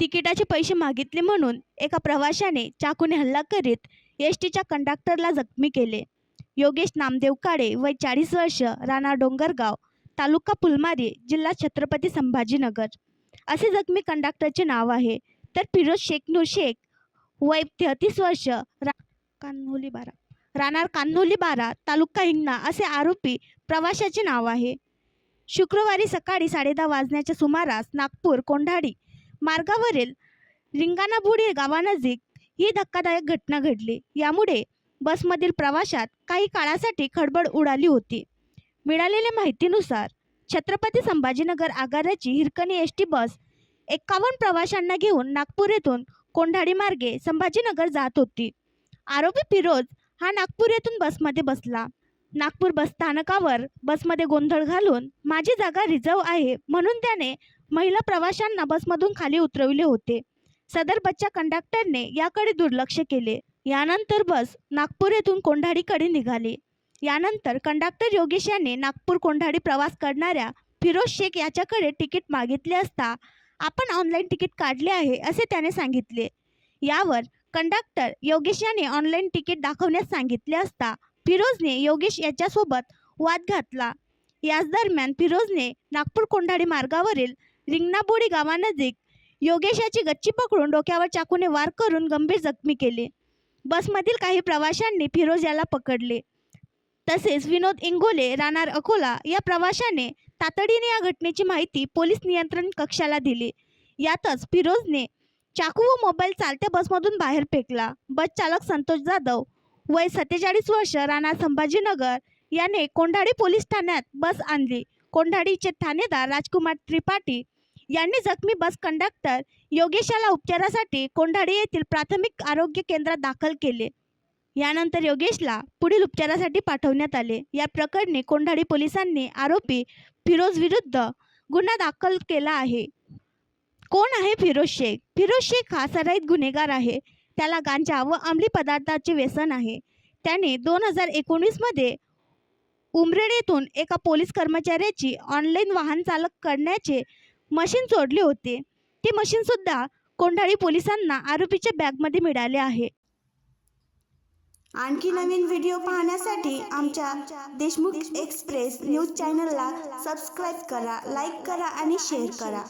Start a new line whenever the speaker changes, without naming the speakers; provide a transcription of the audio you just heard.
तिकिटाचे पैसे मागितले म्हणून एका प्रवाशाने चाकूने हल्ला करीत एसटीच्या कंडक्टरला जखमी केले। योगेश नामदेव काळे, वय 40 वर्ष, राहणार डोंगरगाव, तालुका फुलमारी, जिल्हा छत्रपती संभाजीनगर असे जखमी कंडक्टरचे नाव आहे। तर फिरोज शेख शेख, वय 33 वर्ष, राहणार कान्होली बारा, तालुका हिंगणा असे आरोपी प्रवाशाचे नाव आहे। शुक्रवारी सकाळी 10:30 वाजण्याच्या सुमारास नागपूर कोंढाडी मार्गावरील रिंगाणाबुडी गावानजीक ही धक्कादायक घटना घडली। यामुळे बसमधील प्रवाशात काही काळासाठी खळबळ उडाली होती। मिळालेल्या माहितीनुसार छत्रपती संभाजीनगर आगाराची हिरकणी एसटी बस 51 प्रवाशांना घेऊन नागपूर येथून कोंढाडी मार्गे संभाजीनगर जात होती। आरोपी फिरोज हा नागपूर येथून बसमध्ये बसला। नागपूर बसस्थानकावर बसमध्ये गोंधळ घालून माझी जागा रिझर्व आहे म्हणून त्याने महिला प्रवाशांना बसमधून खाली उतरविले होते। सदर बसच्या कंडक्टरने याकडे दुर्लक्ष केले। यानंतर बस नागपूर येथून कोंढाडीकडे निघाली। यानंतर कंडक्टर योगेश याने नागपूर कोंढाडी प्रवास करणाऱ्या फिरोज शेख याच्याकडे तिकीट मागितले असता आपण ऑनलाईन तिकीट काढले आहे असे त्याने सांगितले। यावर कंडक्टर योगेश याने ऑनलाईन तिकीट दाखवण्यास सांगितले असता फिरोजने योगेश याच्यासोबत वाद घातला। याच दरम्यान फिरोजने नागपूर कोंढाडी मार्गावरील रिंगणाबुडी गावानजीक योगेशाची गच्ची पकडून डोक्यावर चाकूने वार करून गंभीर जखमी केले। बसमधील काही प्रवाशांनी फिरोज याला पकडले। तसेच विनोद इंगोले, राहणार अकोला या प्रवाशाने तातडीने या घटनेची माहिती पोलीस नियंत्रण कक्षाला दिली। यातच फिरोजने चाकू व मोबाईल चालत्या बसमधून बाहेर फेकला। बस चालक संतोष जाधव, वय 47 वर्ष, राहणार संभाजीनगर याने कोंढाडी पोलीस ठाण्यात बस आणली। कोंढाडीचे ठाणेदार राजकुमार त्रिपाठी यांनी जखमी बस कंडक्टर योगेशाला उपचारासाठी कोंढाडी येथील प्राथमिक आरोग्य केंद्रात दाखल केले। यानंतर योगेशला पुढील उपचारासाठी पाठवण्यात आले। या प्रकरणी कोंढाडी पोलिसांनी आरोपी फिरोज विरुद्ध गुन्हा दाखल केला आहे। कोण आहे फिरोज शेख? फिरोज शेख हा सराईत गुन्हेगार आहे। त्याला गांजा व अंमली पदार्थाचे व्यसन आहे। त्याने 2019 मध्ये उमरेड येथून एका पोलीस कर्मचाऱ्याची ऑनलाईन वाहन चालक करण्याचे मशीन चोरले होते। ते मशीन सुद्धा कोंढाडी पोलिसांना आरोपीच्या बॅगमध्ये मिळाले आहे।
आणखी नवीन व्हिडिओ पाहण्यासाठी आमच्या देशमुख एक्सप्रेस न्यूज चॅनलला सबस्क्राईब करा, लाईक करा आणि शेअर करा।